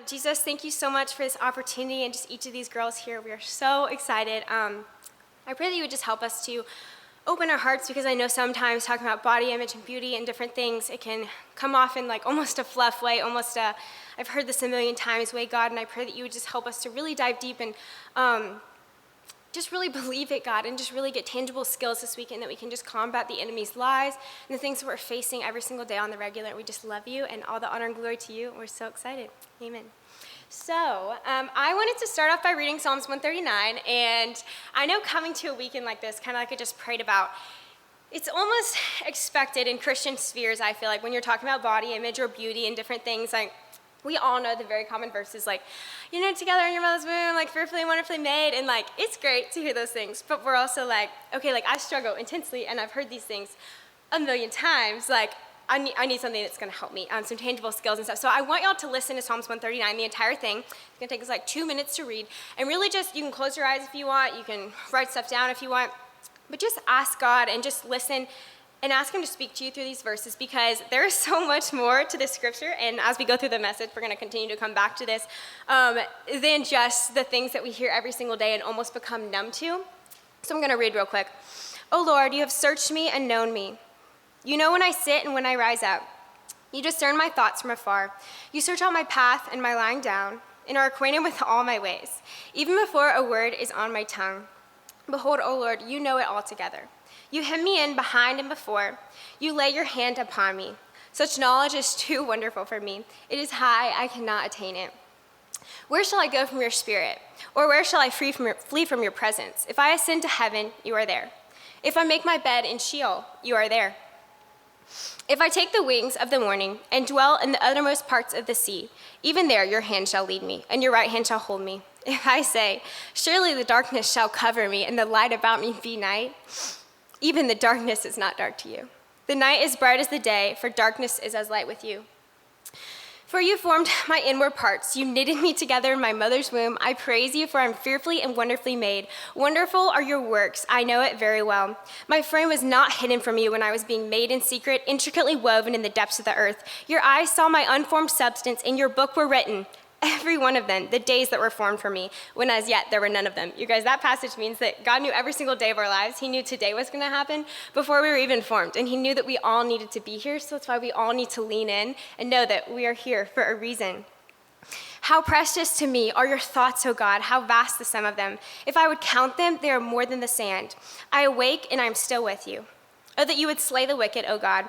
Jesus, thank you so much for this opportunity and just each of these girls here. We are so excited. I pray that you would just help us to open our hearts, because I know sometimes talking about body image and beauty and different things, it can come off in like almost a fluff way, almost a, I've heard this a million times way, God, and I pray that you would just help us to really dive deep and just really believe it, God, and just really get tangible skills this weekend that we can just combat the enemy's lies and the things that we're facing every single day on the regular. We just love you, and all the honor and glory to you. We're so excited. Amen. So I wanted to start off by reading Psalms 139, and I know coming to a weekend like this, kind of like I just prayed about, it's almost expected in Christian spheres, I feel like, when you're talking about body image or beauty and different things, like, we all know the very common verses, like, you know, together in your mother's womb, like, fearfully and wonderfully made, and, like, it's great to hear those things, but we're also like, okay, like, I struggle intensely, and I've heard these things a million times, like, I need something that's going to help me, some tangible skills and stuff. So I want y'all to listen to Psalms 139, the entire thing. It's going to take us like 2 minutes to read, and really just, you can close your eyes if you want, you can write stuff down if you want, but just ask God and just listen and ask him to speak to you through these verses, because there is so much more to this scripture, and as we go through the message, we're going to continue to come back to this, than just the things that we hear every single day and almost become numb to. So I'm going to read real quick. "O Lord, you have searched me and known me. You know when I sit and when I rise up. You discern my thoughts from afar. You search out my path and my lying down, and are acquainted with all my ways, even before a word is on my tongue. Behold, O Lord, you know it altogether. You hem me in behind and before. You lay your hand upon me. Such knowledge is too wonderful for me. It is high, I cannot attain it. Where shall I go from your spirit? Or where shall I flee from your presence? If I ascend to heaven, you are there. If I make my bed in Sheol, you are there. If I take the wings of the morning and dwell in the uttermost parts of the sea, even there your hand shall lead me, and your right hand shall hold me. If I say, surely the darkness shall cover me, and the light about me be night, even the darkness is not dark to you. The night is bright as the day, for darkness is as light with you. For you formed my inward parts. You knitted me together in my mother's womb. I praise you, for I am fearfully and wonderfully made. Wonderful are your works. I know it very well. My frame was not hidden from you when I was being made in secret, intricately woven in the depths of the earth. Your eyes saw my unformed substance. In your book were written, every one of them, the days that were formed for me, when as yet there were none of them." You guys, that passage means that God knew every single day of our lives. He knew today was going to happen before we were even formed, and he knew that we all needed to be here, so that's why we all need to lean in and know that we are here for a reason. How precious to me are your thoughts, O God, how vast the sum of them. If I would count them, they are more than the sand. I awake and I am still with you. Oh, that you would slay the wicked, O God.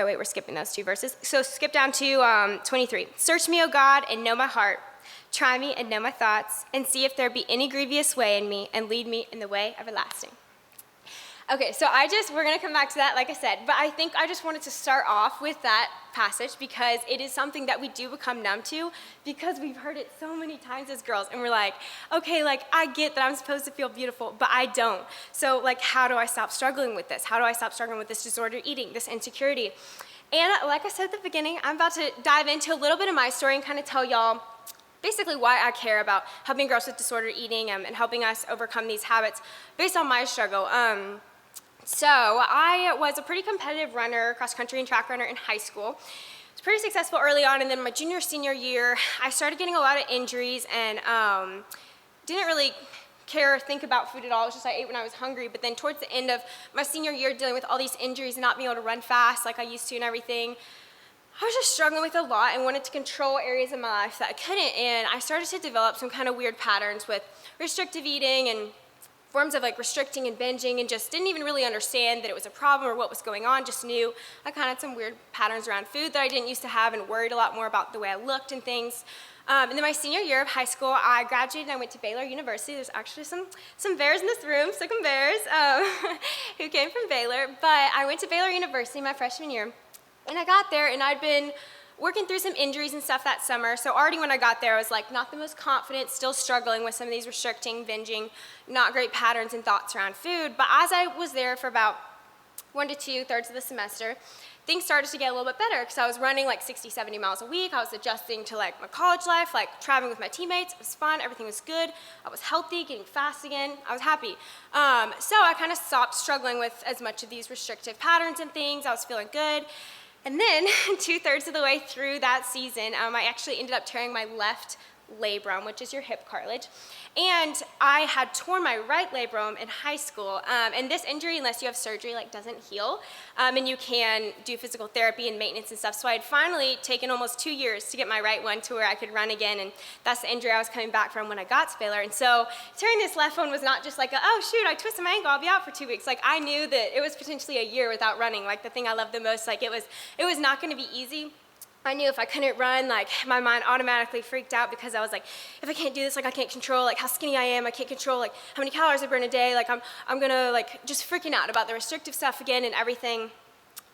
Oh wait, we're skipping those two verses. So skip down to 23. "Search me, O God, and know my heart. Try me and know my thoughts, and see if there be any grievous way in me, and lead me in the way everlasting." Okay, so we're gonna come back to that, like I said, but I think I just wanted to start off with that passage because it is something that we do become numb to because we've heard it so many times as girls, and we're like, okay, like, I get that I'm supposed to feel beautiful, but I don't. So, like, how do I stop struggling with this? How do I stop struggling with this disordered eating, this insecurity? And like I said at the beginning, I'm about to dive into a little bit of my story and kind of tell y'all basically why I care about helping girls with disordered eating and helping us overcome these habits based on my struggle. So I was a pretty competitive runner, cross-country and track runner in high school. I was pretty successful early on, and then my junior, senior year, I started getting a lot of injuries and didn't really care or think about food at all. It was just I ate when I was hungry. But then towards the end of my senior year, dealing with all these injuries and not being able to run fast like I used to and everything, I was just struggling with a lot and wanted to control areas of my life that I couldn't. And I started to develop some kind of weird patterns with restrictive eating and forms of like restricting and binging, and just didn't even really understand that it was a problem or what was going on. Just knew I kind of had some weird patterns around food that I didn't used to have, and worried a lot more about the way I looked and things. And then my senior year of high school, I graduated and I went to Baylor University. There's actually some bears in this room, some bears who came from Baylor. But I went to Baylor University my freshman year, and I got there, and I'd been working through some injuries and stuff that summer. So already when I got there, I was like not the most confident, still struggling with some of these restricting, binging, not great patterns and thoughts around food. But as I was there for about 1 to 2 thirds of the semester, things started to get a little bit better because I was running like 60, 70 miles a week. I was adjusting to like my college life, like traveling with my teammates. It was fun, everything was good. I was healthy, getting fast again. I was happy. So I kind of stopped struggling with as much of these restrictive patterns and things. I was feeling good. And then 2/3 of the way through that season, I actually ended up tearing my left labrum, which is your hip cartilage. And I had torn my right labrum in high school. And this injury, unless you have surgery, like doesn't heal. And you can do physical therapy and maintenance and stuff. So I had finally taken almost 2 years to get my right one to where I could run again. And that's the injury I was coming back from when I got to Baylor. And so tearing this left one was not just like, oh shoot, I twisted my ankle, I'll be out for 2 weeks. Like I knew that it was potentially a year without running. Like the thing I loved the most, like it was not gonna be easy. I knew if I couldn't run, like my mind automatically freaked out because I was like, if I can't do this, like I can't control like how skinny I am, I can't control like how many calories I burn a day, like I'm gonna like just freaking out about the restrictive stuff again and everything.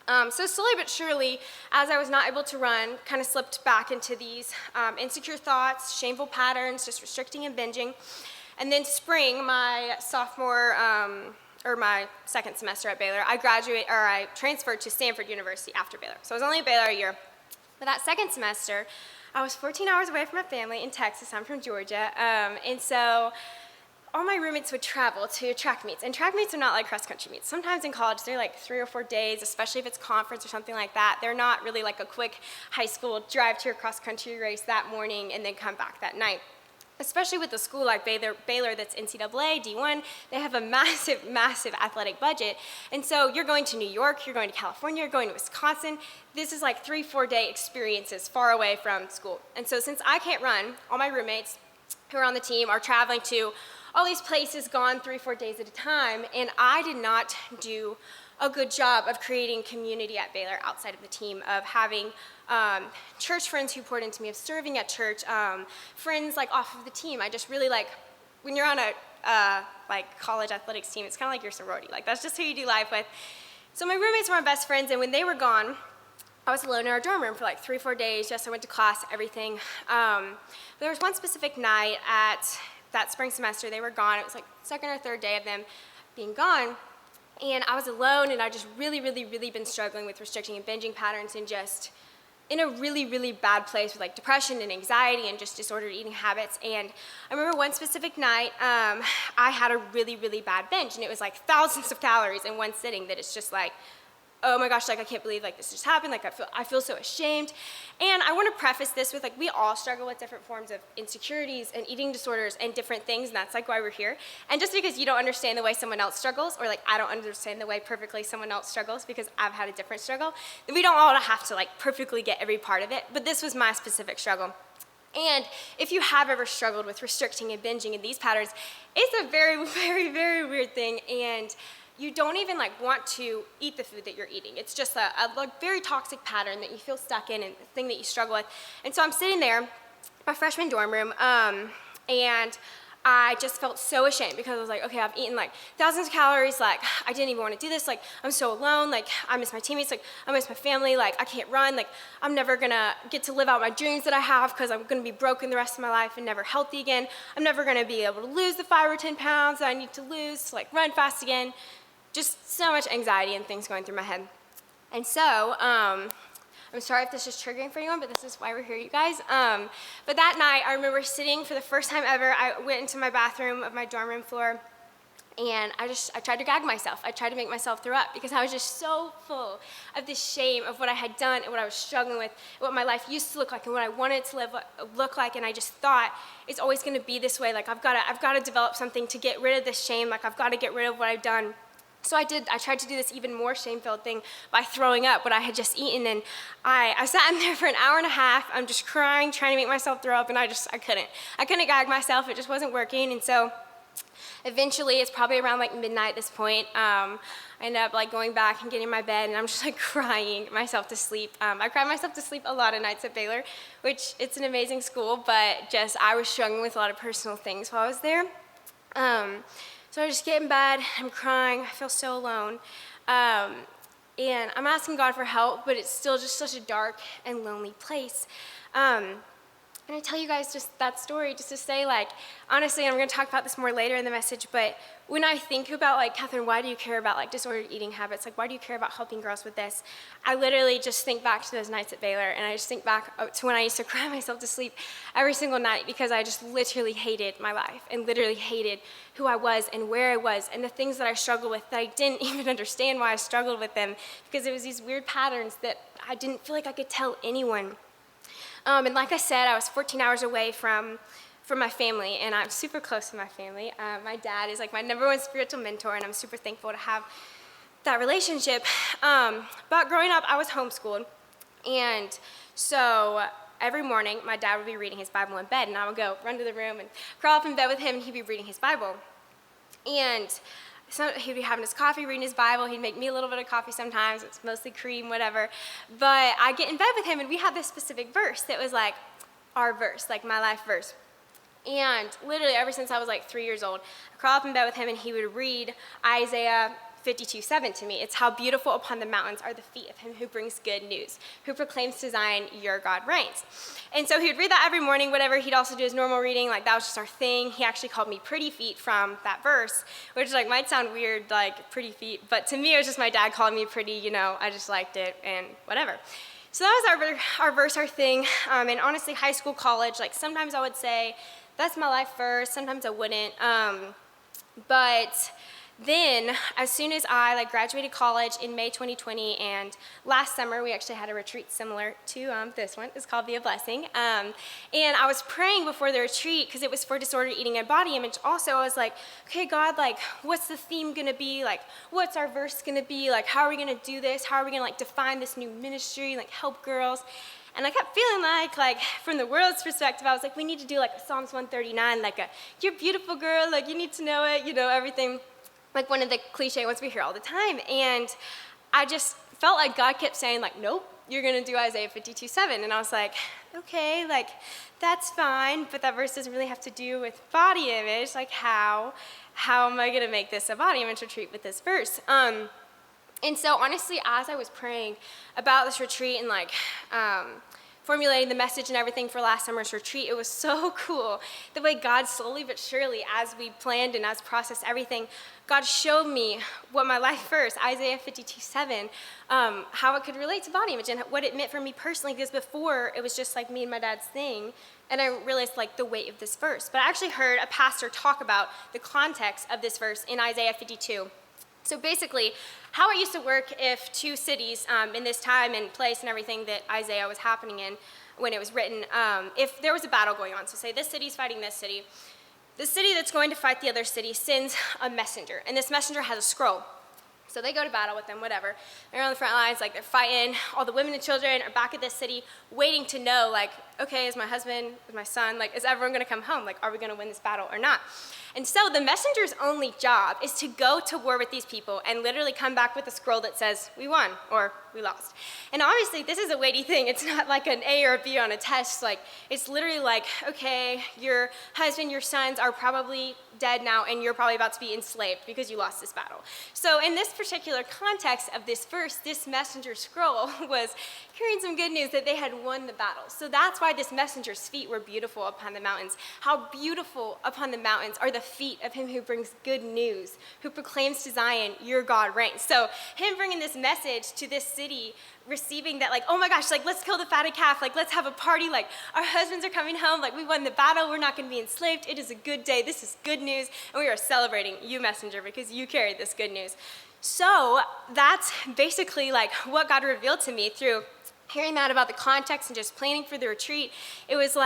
So slowly but surely, as I was not able to run, kind of slipped back into these insecure thoughts, shameful patterns, just restricting and binging. And then spring, my sophomore, or my second semester at Baylor, I transferred to Stanford University after Baylor. So I was only at Baylor a year. But that second semester, I was 14 hours away from my family in Texas. I'm from Georgia. And so all my roommates would travel to track meets. And track meets are not like cross-country meets. Sometimes in college, they're like 3 or 4 days, especially if it's conference or something like that. They're not really like a quick high school drive to your cross-country race that morning and then come back that night. Especially with a school like Baylor that's NCAA, D1, they have a massive, massive athletic budget. And so you're going to New York, you're going to California, you're going to Wisconsin. This is like 3-4 day experiences far away from school. And so since I can't run, all my roommates who are on the team are traveling to all these places, gone 3-4 days at a time, and I did not do a good job of creating community at Baylor outside of the team, of having church friends who poured into me, of serving at church, friends like off of the team. I just really like, when you're on a like college athletics team, it's kind of like your sorority. Like that's just who you do life with. So my roommates were my best friends, and when they were gone, I was alone in our dorm room for like 3-4 days. Yes, I went to class, everything. But there was one specific night at that spring semester, they were gone. It was like second or third day of them being gone. And I was alone, and I just really been struggling with restricting and binging patterns, and just in a really bad place with like depression and anxiety and just disordered eating habits. And I remember one specific night, I had a really bad binge, and it was like thousands of calories in one sitting that it's just like, oh my gosh, like I can't believe like this just happened, like I feel so ashamed. And I want to preface this with like we all struggle with different forms of insecurities and eating disorders and different things, and that's like why we're here. And just because you don't understand the way someone else struggles, or like I don't understand the way perfectly someone else struggles because I've had a different struggle, then we don't all have to like perfectly get every part of it, but this was my specific struggle. And if you have ever struggled with restricting and binging and these patterns, it's a very weird thing, and you don't even like want to eat the food that you're eating. It's just a like very toxic pattern that you feel stuck in and the thing that you struggle with. And so I'm sitting there, my freshman dorm room, and I just felt so ashamed because I was like, okay, I've eaten like thousands of calories, like I didn't even want to do this, like I'm so alone, like I miss my teammates, like I miss my family, like I can't run, like I'm never gonna get to live out my dreams that I have because I'm gonna be broken the rest of my life and never healthy again. I'm never gonna be able to lose the 5 or 10 pounds that I need to lose to like run fast again. Just so much anxiety and things going through my head. And so, I'm sorry if this is triggering for anyone, but this is why we're here, you guys. But that night, I remember sitting for the first time ever. I went into my bathroom of my dorm room floor, and I tried to gag myself. I tried to make myself throw up because I was just so full of this shame of what I had done and what I was struggling with, what my life used to look like and what I wanted to look like. And I just thought, it's always gonna be this way. Like I've gotta develop something to get rid of this shame. Like I've gotta get rid of what I've done. So I tried to do this even more shame-filled thing by throwing up what I had just eaten, and I sat in there for an hour and a half. I'm just crying, trying to make myself throw up, and I couldn't gag myself. It just wasn't working. And so eventually, it's probably around like midnight at this point, I ended up like going back and getting in my bed, and I'm just like crying myself to sleep. I cried myself to sleep a lot of nights at Baylor, which it's an amazing school, but just I was struggling with a lot of personal things while I was there. So I just get in bed, I'm crying, I feel so alone. And I'm asking God for help, but it's still just such a dark and lonely place. And I tell you guys just that story just to say, like, honestly, and I'm going to talk about this more later in the message, but when I think about, like, Catherine, why do you care about, like, disordered eating habits? Like, why do you care about helping girls with this? I literally just think back to those nights at Baylor, and I just think back to when I used to cry myself to sleep every single night because I just literally hated my life and literally hated who I was and where I was and the things that I struggled with that I didn't even understand why I struggled with them, because it was these weird patterns that I didn't feel like I could tell anyone. And like I said, I was 14 hours away from my family, and I'm super close to my family. My dad is like my number one spiritual mentor, and I'm super thankful to have that relationship. But growing up, I was homeschooled, and so every morning, my dad would be reading his Bible in bed, and I would go run to the room and crawl up in bed with him, and he'd be reading his Bible. And so he'd be having his coffee, reading his Bible. He'd make me a little bit of coffee sometimes. It's mostly cream, whatever. But I'd get in bed with him, and we had this specific verse that was like our verse, like my life verse. And literally ever since I was like 3 years old, I'd crawl up in bed with him, and he would read Isaiah 52:7 to me. It's how beautiful upon the mountains are the feet of him who brings good news, who proclaims to Zion, your God reigns. And so he would read that every morning, whatever. He'd also do his normal reading, like that was just our thing. He actually called me pretty feet from that verse, which like might sound weird, like pretty feet, but to me it was just my dad calling me pretty, you know, I just liked it and whatever. So that was our verse, our thing. And honestly, high school, college, like sometimes I would say, that's my life verse, sometimes I wouldn't. But then, as soon as I graduated college in May 2020, and last summer we actually had a retreat similar to this one. It's called Be a Blessing. And I was praying before the retreat because it was for disordered eating and body image. Also, I was like, okay, God, like, what's the theme gonna be? Like, what's our verse gonna be? Like, how are we gonna do this? How are we gonna define this new ministry, help girls? And I kept feeling like from the world's perspective, I was like, we need to do a Psalms 139, you're a beautiful girl, you need to know it, everything. Like one of the cliche ones we hear all the time. And I just felt like God kept saying nope, you're gonna do Isaiah 52:7. And I was like, okay, that's fine, but that verse doesn't really have to do with body image. How am I gonna make this a body image retreat with this verse? And so honestly, as I was praying about this retreat and formulating the message and everything for last summer's retreat, it was so cool the way God slowly but surely, as we planned and as processed everything, God showed me what my life verse, Isaiah 52:7, how it could relate to body image and what it meant for me personally, because before it was just me and my dad's thing, and I realized the weight of this verse. But I actually heard a pastor talk about the context of this verse in Isaiah 52. So basically, how it used to work if two cities in this time and place and everything that Isaiah was happening in when it was written, if there was a battle going on, so say this city's fighting this city, the city that's going to fight the other city sends a messenger, and this messenger has a scroll. So they go to battle with them, whatever. They're on the front lines, they're fighting. All the women and children are back at this city waiting to know, okay, is my husband, is my son, is everyone gonna come home? Are we gonna win this battle or not? And so the messenger's only job is to go to war with these people and literally come back with a scroll that says, we won, or we lost. And obviously, this is a weighty thing. It's not an A or a B on a test. It's literally okay, your husband, your sons are probably dead now, and you're probably about to be enslaved because you lost this battle. So in this particular context of this verse, this messenger scroll was carrying some good news that they had won the battle. So that's why this messenger's feet were beautiful upon the mountains. How beautiful upon the mountains are the feet of him who brings good news, who proclaims to Zion, your God reigns. So him bringing this message to this city, receiving that oh my gosh, let's kill the fatted calf, let's have a party, our husbands are coming home, we won the battle, we're not going to be enslaved, it is a good day, this is good news, and we are celebrating you, messenger, because you carried this good news. So that's basically what God revealed to me through hearing that about the context and just planning for the retreat. It was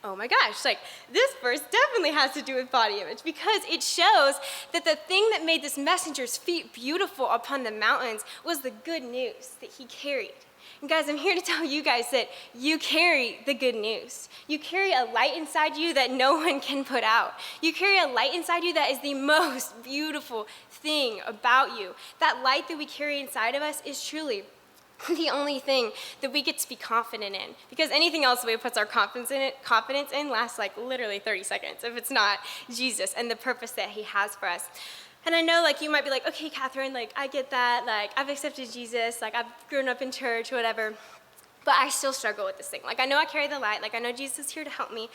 oh my gosh, this verse definitely has to do with body image, because it shows that the thing that made this messenger's feet beautiful upon the mountains was the good news that he carried. And guys, I'm here to tell you guys that you carry the good news. You carry a light inside you that no one can put out. You carry a light inside you that is the most beautiful thing about you. That light that we carry inside of us is truly the only thing that we get to be confident in, because anything else we puts our confidence in lasts literally 30 seconds if it's not Jesus and the purpose that he has for us. And I know you might be okay, Catherine, I get that, I've accepted Jesus, I've grown up in church, whatever. but I still struggle with this thing. Like, I know I carry the light, like I know Jesus is here to help me,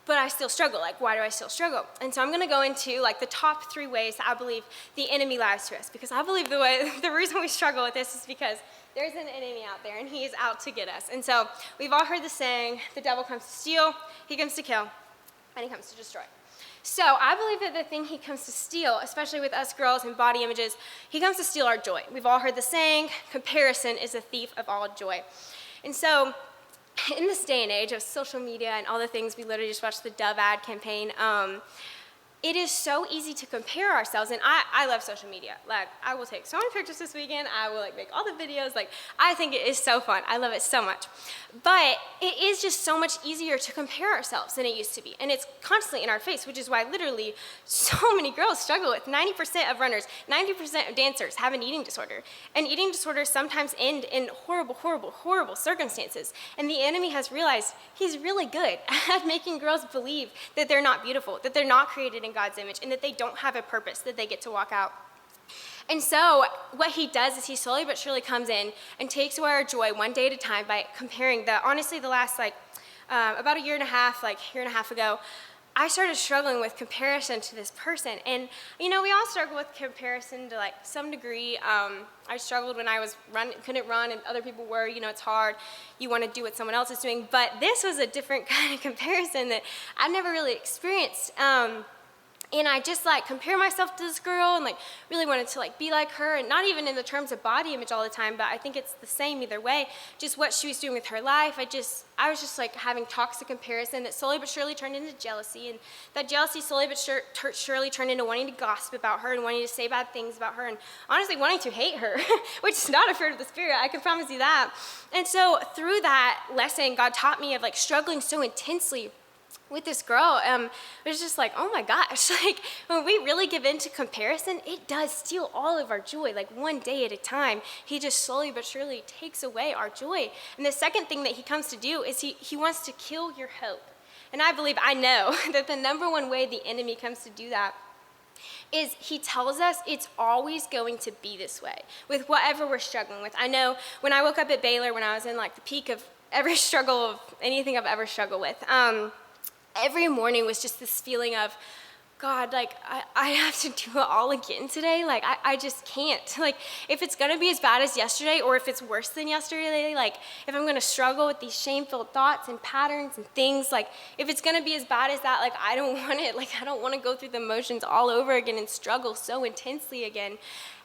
but I still struggle. Like, why do I still struggle? And so I'm gonna go into like the top 3 ways that I believe the enemy lies to us, because I believe the reason we struggle with this is because there's an enemy out there and he is out to get us. And so we've all heard the saying, the devil comes to steal, he comes to kill, and he comes to destroy. So I believe that the thing he comes to steal, especially with us girls and body images, he comes to steal our joy. We've all heard the saying, comparison is a thief of all joy. And so in this day and age of social media and all the things, we literally just watched the Dove ad campaign, it is so easy to compare ourselves, and I love social media. Like, I will take so many pictures this weekend, I will like make all the videos, like, I think it is so fun, I love it so much. But it is just so much easier to compare ourselves than it used to be, and it's constantly in our face, which is why literally so many girls struggle with 90% of runners, 90% of dancers have an eating disorder, and eating disorders sometimes end in horrible, horrible, horrible circumstances, and the enemy has realized he's really good at making girls believe that they're not beautiful, that they're not created in God's image, and that they don't have a purpose that they get to walk out. And so what he does is he slowly but surely comes in and takes away our joy one day at a time by comparing honestly the last about a year and a half ago, I started struggling with comparison to this person. And we all struggle with comparison to like some degree. I struggled when I was couldn't run and other people were, it's hard. You want to do what someone else is doing. But this was a different kind of comparison that I've never really experienced. And I just compare myself to this girl and really wanted to be like her, and not even in the terms of body image all the time, but I think it's the same either way. Just what she was doing with her life. I was just having toxic comparison that slowly but surely turned into jealousy, and that jealousy slowly but surely turned into wanting to gossip about her and wanting to say bad things about her and honestly wanting to hate her, which is not a fruit of the Spirit, I can promise you that. And so through that lesson, God taught me of struggling so intensely with this girl. It was just oh my gosh, when we really give in to comparison, it does steal all of our joy, one day at a time. He just slowly but surely takes away our joy. And the second thing that he comes to do is he wants to kill your hope. And I know that the number one way the enemy comes to do that is he tells us it's always going to be this way with whatever we're struggling with. I know when I woke up at Baylor, when I was in the peak of every struggle of anything I've ever struggled with, every morning was just this feeling of, God, I have to do it all again today. I just can't. If it's going to be as bad as yesterday, or if it's worse than yesterday, if I'm going to struggle with these shame-filled thoughts and patterns and things, if it's going to be as bad as that, I don't want it. I don't want to go through the motions all over again and struggle so intensely again.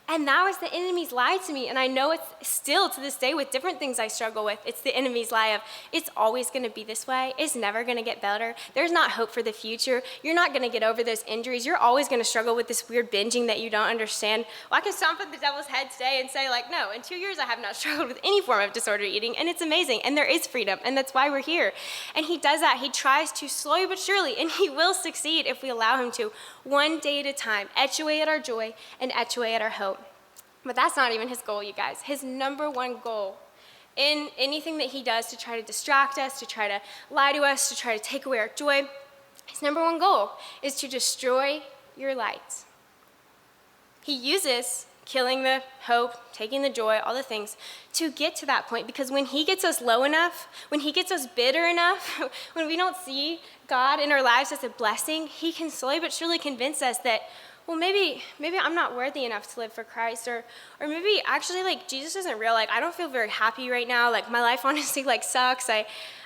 And that was the enemy's lie to me. And I know it's still to this day with different things I struggle with. It's the enemy's lie of, it's always going to be this way. It's never going to get better. There's not hope for the future. You're not going to get over those injuries. You're always going to struggle with this weird binging that you don't understand. Well, I can stomp at the devil's head today and say, no, in 2 years I have not struggled with any form of disordered eating. And it's amazing. And there is freedom. And that's why we're here. And he does that. He tries to slowly but surely, and he will succeed if we allow him to, one day at a time, etch away at our joy and etch away at our hope. But that's not even his goal, you guys. His number one goal in anything that he does to try to distract us, to try to lie to us, to try to take away our joy, his number one goal is to destroy your light. He uses killing the hope, taking the joy, all the things, to get to that point. Because when he gets us low enough, when he gets us bitter enough, when we don't see God in our lives as a blessing, he can slowly but surely convince us that, well, maybe I'm not worthy enough to live for Christ, or maybe actually Jesus isn't real. I don't feel very happy right now. My life honestly sucks.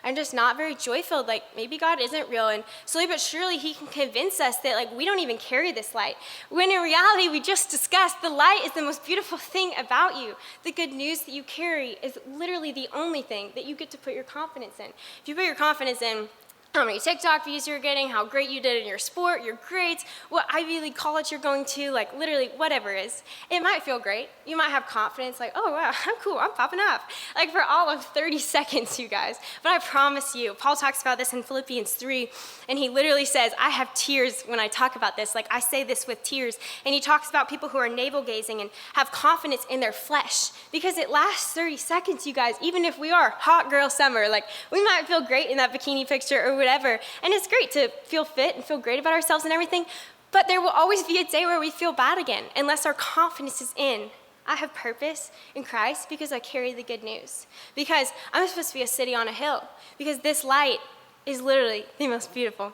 I'm just not very joy-filled. Maybe God isn't real. And slowly but surely he can convince us that we don't even carry this light. When in reality, we just discussed the light is the most beautiful thing about you. The good news that you carry is literally the only thing that you get to put your confidence in. If you put your confidence in how many TikTok views you're getting, how great you did in your sport, your grades, what Ivy League college you're going to, literally whatever it is, it might feel great. You might have confidence, oh wow, I'm cool, I'm popping off. For all of 30 seconds, you guys. But I promise you, Paul talks about this in Philippians 3, and he literally says, I have tears when I talk about this. I say this with tears. And he talks about people who are navel-gazing and have confidence in their flesh, because it lasts 30 seconds, you guys. Even if we are hot girl summer, we might feel great in that bikini picture or whatever. And it's great to feel fit and feel great about ourselves and everything, but there will always be a day where we feel bad again, unless our confidence is in I have purpose in Christ because I carry the good news. Because I'm supposed to be a city on a hill. Because this light is literally the most beautiful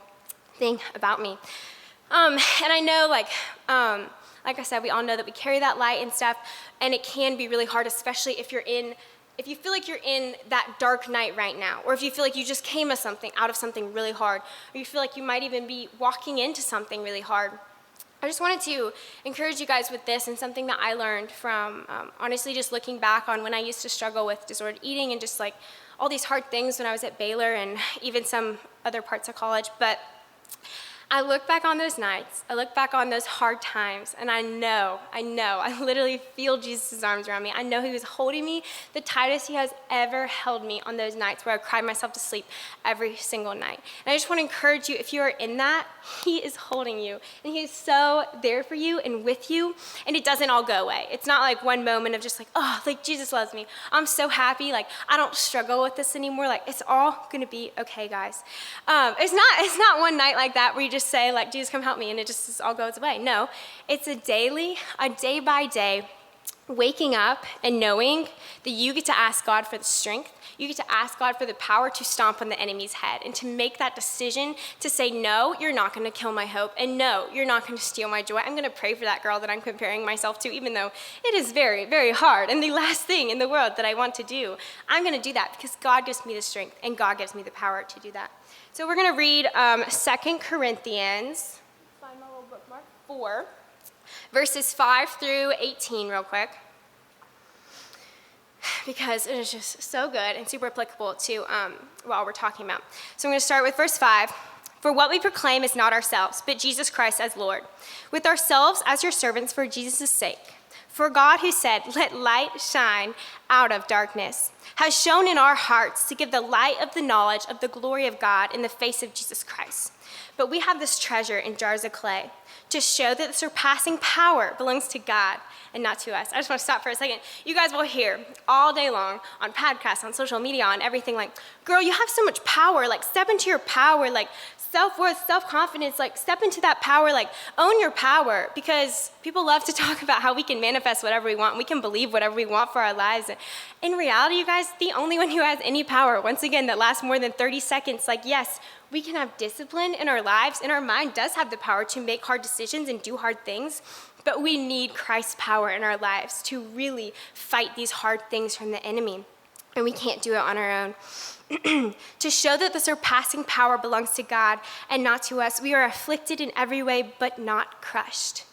thing about me. And I know, like I said, we all know that we carry that light and stuff, and it can be really hard, especially if you feel like you're in that dark night right now, or if you feel like you just came out of something really hard, or you feel like you might even be walking into something really hard. I just wanted to encourage you guys with this, and something that I learned from, honestly, just looking back on when I used to struggle with disordered eating and just like all these hard things when I was at Baylor and even some other parts of college. But I look back on those nights, I look back on those hard times, and I literally feel Jesus' arms around me. I know he was holding me the tightest he has ever held me on those nights where I cried myself to sleep every single night. And I just want to encourage you, if you are in that, he is holding you, and he is so there for you and with you, and it doesn't all go away. It's not like one moment of just like, oh, like Jesus loves me. I'm so happy, like I don't struggle with this anymore. Like it's all gonna be okay, guys. It's not one night like that where you just say like, Jesus, come help me, and it just all goes away. No, it's a day by day waking up and knowing that you get to ask God for the strength, you get to ask God for the power to stomp on the enemy's head and to make that decision to say, no, you're not gonna kill my hope, and no, you're not gonna steal my joy. I'm gonna pray for that girl that I'm comparing myself to, even though it is very, very hard and the last thing in the world that I want to do. I'm gonna do that because God gives me the strength and God gives me the power to do that. So we're gonna read 2 Corinthians, find my little bookmark, 4, verses 5 through 18 real quick, because it is just so good and super applicable to what we're talking about. So I'm going to start with verse 5. For what we proclaim is not ourselves, but Jesus Christ as Lord, with ourselves as your servants for Jesus' sake. For God, who said, let light shine out of darkness, has shone in our hearts to give the light of the knowledge of the glory of God in the face of Jesus Christ. But we have this treasure in jars of clay to show that the surpassing power belongs to God and not to us. I just want to stop for a second. You guys will hear all day long on podcasts, on social media, on everything like, girl, you have so much power. Like, step into your power. Like, self-worth, self-confidence, like step into that power, like own your power, because people love to talk about how we can manifest whatever we want. We can believe whatever we want for our lives. In reality, you guys, the only one who has any power, once again, that lasts more than 30 seconds, like yes, we can have discipline in our lives, and our mind does have the power to make hard decisions and do hard things, but we need Christ's power in our lives to really fight these hard things from the enemy, and we can't do it on our own. To show that the surpassing power belongs to God and not to us, we are afflicted in every way, but not crushed.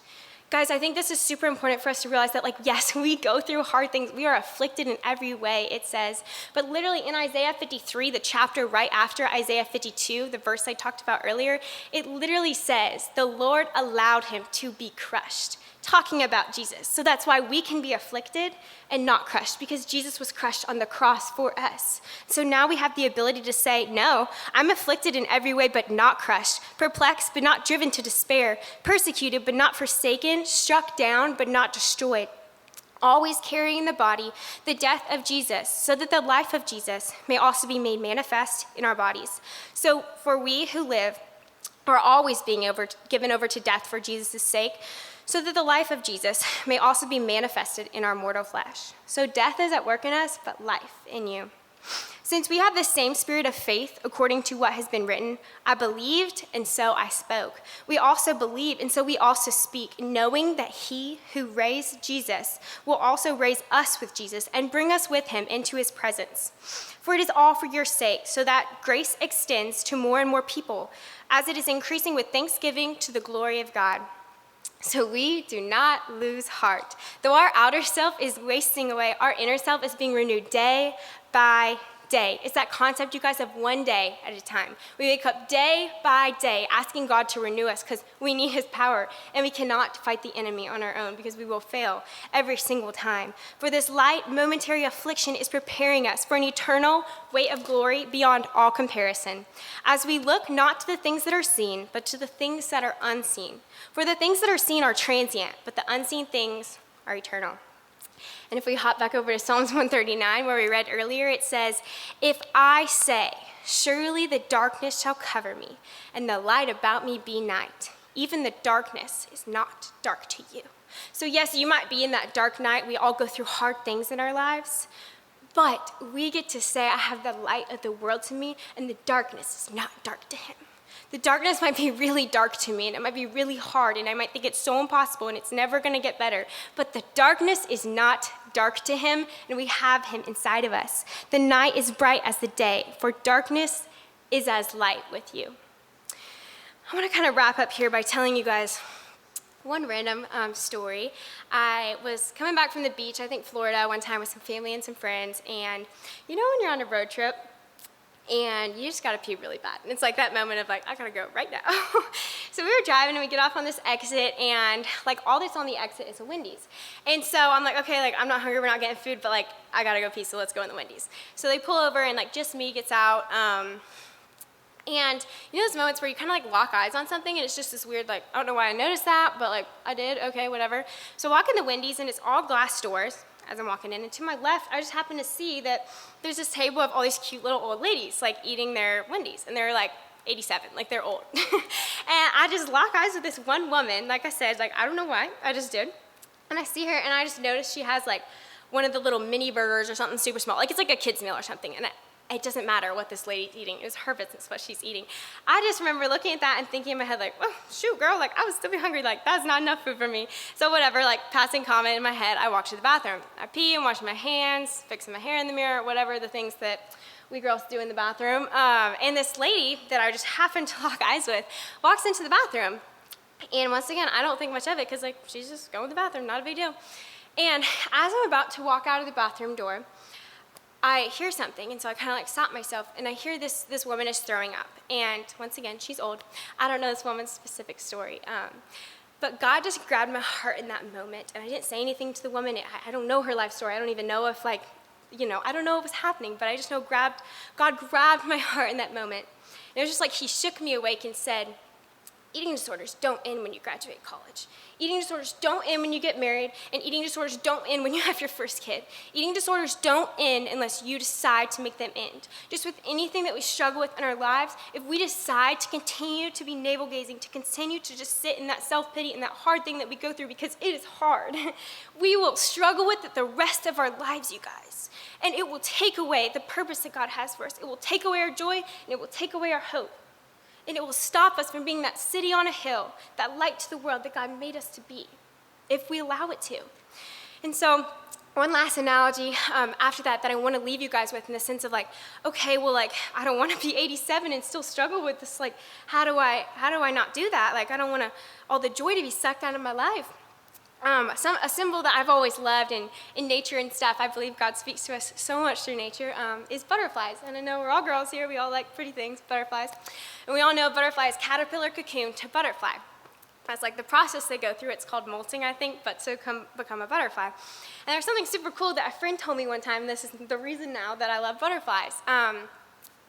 Guys, I think this is super important for us to realize that, like, yes, we go through hard things. We are afflicted in every way, it says. But literally in Isaiah 53, the chapter right after Isaiah 52, the verse I talked about earlier, it literally says, the Lord allowed him to be crushed, talking about Jesus. So that's why we can be afflicted and not crushed, because Jesus was crushed on the cross for us. So now we have the ability to say, no, I'm afflicted in every way but not crushed, perplexed but not driven to despair, persecuted but not forsaken, struck down but not destroyed, always carrying in the body the death of Jesus, so that the life of Jesus may also be made manifest in our bodies. So for we who live are always being given over to death for Jesus' sake, so that the life of Jesus may also be manifested in our mortal flesh. So death is at work in us, but life in you. Since we have the same spirit of faith, according to what has been written, I believed, and so I spoke. We also believe, and so we also speak, knowing that he who raised Jesus will also raise us with Jesus and bring us with him into his presence. For it is all for your sake, so that grace extends to more and more people, as it is increasing with thanksgiving to the glory of God. So we do not lose heart. Though our outer self is wasting away, our inner self is being renewed day by day. It's that concept, you guys, of one day at a time. We wake up day by day asking God to renew us because we need his power, and we cannot fight the enemy on our own because we will fail every single time. For this light momentary affliction is preparing us for an eternal weight of glory beyond all comparison, as we look not to the things that are seen, but to the things that are unseen. For the things that are seen are transient, but the unseen things are eternal. And if we hop back over to Psalms 139, where we read earlier, it says, if I say, surely the darkness shall cover me, and the light about me be night, even the darkness is not dark to you. So yes, you might be in that dark night. We all go through hard things in our lives. But we get to say, I have the light of the world to me, and the darkness is not dark to him. The darkness might be really dark to me, and it might be really hard, and I might think it's so impossible, and it's never gonna get better. But the darkness is not dark to him, and we have him inside of us. The night is bright as the day, for darkness is as light with you. I wanna kind of wrap up here by telling you guys one random story. I was coming back from the beach, I think Florida, one time with some family and some friends, and you know when you're on a road trip and you just gotta pee really bad, and it's like that moment of like, I gotta go right now. So we were driving and we get off on this exit, and like all that's on the exit is a Wendy's. And so I'm like, okay, like I'm not hungry, we're not getting food, but like I gotta go pee, so let's go in the Wendy's. So they pull over and like just me gets out, and you know those moments where you kind of like lock eyes on something and it's just this weird, like, I don't know why I noticed that, but like I did, okay, whatever. So I walk in the Wendy's and it's all glass doors as I'm walking in, and to my left, I just happen to see that there's this table of all these cute little old ladies like eating their Wendy's, and they're like 87, like they're old. And I just lock eyes with this one woman, like I said, like I don't know why, I just did. And I see her and I just noticed she has like one of the little mini burgers or something super small, like it's like a kid's meal or something, and it doesn't matter what this lady's eating. It was her business what she's eating. I just remember looking at that and thinking in my head like, oh, shoot, girl, like I would still be hungry. Like that's not enough food for me. So whatever, like passing comment in my head, I walk to the bathroom. I pee and wash my hands, fixing my hair in the mirror, whatever the things that we girls do in the bathroom. And this lady that I just happened to lock eyes with walks into the bathroom. And once again, I don't think much of it because like she's just going to the bathroom, not a big deal. And as I'm about to walk out of the bathroom door, I hear something, and so I kind of like stop myself, and I hear this woman is throwing up. And once again, she's old. I don't know this woman's specific story. But God just grabbed my heart in that moment, and I didn't say anything to the woman. I don't know her life story. I don't even know if like, you know, I don't know what was happening, but I just know God grabbed my heart in that moment. And it was just like he shook me awake and said, eating disorders don't end when you graduate college. Eating disorders don't end when you get married, and eating disorders don't end when you have your first kid. Eating disorders don't end unless you decide to make them end. Just with anything that we struggle with in our lives, if we decide to continue to be navel-gazing, to continue to just sit in that self-pity and that hard thing that we go through because it is hard, we will struggle with it the rest of our lives, you guys. And it will take away the purpose that God has for us. It will take away our joy, and it will take away our hope. And it will stop us from being that city on a hill, that light to the world that God made us to be, if we allow it to. And so, one last analogy after that I want to leave you guys with in the sense of like, okay, well, like, I don't want to be 87 and still struggle with this, like, how do I not do that? Like, I don't want all the joy to be sucked out of my life. A symbol that I've always loved in nature and stuff, I believe God speaks to us so much through nature, is butterflies. And I know we're all girls here, we all like pretty things, butterflies. And we all know butterflies, caterpillar, cocoon to butterfly. That's like the process they go through. It's called molting, I think, but to become a butterfly. And there's something super cool that a friend told me one time, and this is the reason now that I love butterflies.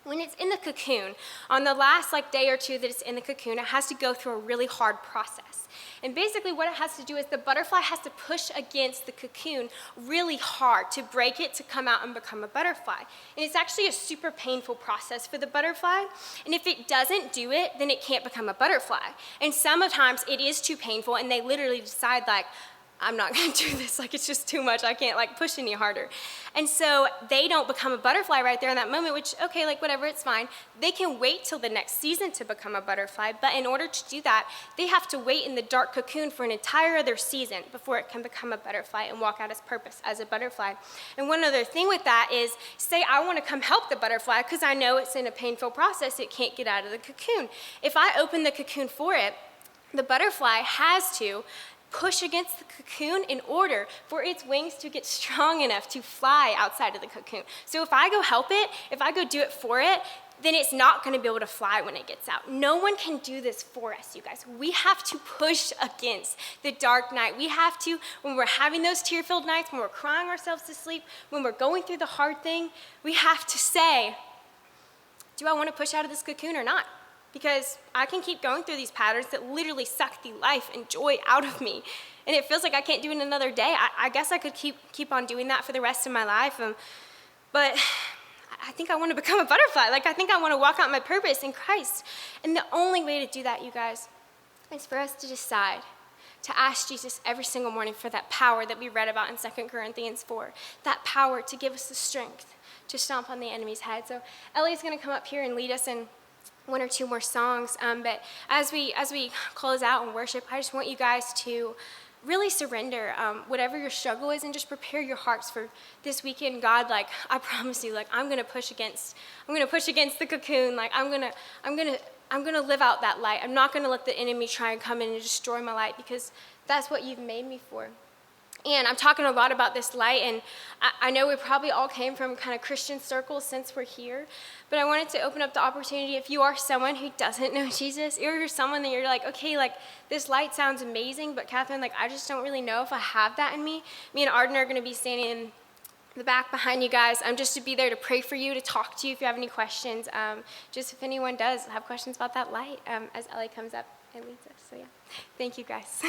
When it's in the cocoon, on the last like day or two that it's in the cocoon, it has to go through a really hard process. And basically what it has to do is the butterfly has to push against the cocoon really hard to break it to come out and become a butterfly. And it's actually a super painful process for the butterfly. And if it doesn't do it, then it can't become a butterfly. And sometimes it is too painful and they literally decide like, I'm not gonna do this, like it's just too much, I can't like push any harder. And so they don't become a butterfly right there in that moment, which, okay, like whatever, it's fine. They can wait till the next season to become a butterfly, but in order to do that, they have to wait in the dark cocoon for an entire other season before it can become a butterfly and walk out its purpose as a butterfly. And one other thing with that is, say I wanna come help the butterfly because I know it's in a painful process, it can't get out of the cocoon. If I open the cocoon for it, the butterfly has to push against the cocoon in order for its wings to get strong enough to fly outside of the cocoon. So if I go help it, if I go do it for it, then it's not gonna be able to fly when it gets out. No one can do this for us, you guys. We have to push against the dark night. We have to, when we're having those tear-filled nights, when we're crying ourselves to sleep, when we're going through the hard thing, we have to say, do I wanna push out of this cocoon or not? Because I can keep going through these patterns that literally suck the life and joy out of me. And it feels like I can't do it another day. I guess I could keep on doing that for the rest of my life. But I think I want to become a butterfly. Like, I think I want to walk out my purpose in Christ. And the only way to do that, you guys, is for us to decide to ask Jesus every single morning for that power that we read about in 2 Corinthians 4, that power to give us the strength to stomp on the enemy's head. So Ellie's going to come up here and lead us in one or two more songs. But as we close out and worship, I just want you guys to really surrender whatever your struggle is and just prepare your hearts for this weekend. God, like, I promise you, like, I'm going to push against the cocoon. Like, I'm going to live out that light. I'm not going to let the enemy try and come in and destroy my light, because that's what you've made me for. And I'm talking a lot about this light, and I know we probably all came from kind of Christian circles since we're here, but I wanted to open up the opportunity if you are someone who doesn't know Jesus, or you're someone that you're like, okay, like, this light sounds amazing, but Catherine, like, I just don't really know if I have that in me. Me and Arden are going to be standing in the back behind you guys, just to be there to pray for you, to talk to you if you have any questions, just if anyone does have questions about that light, as Ellie comes up and leads us. So yeah, thank you guys.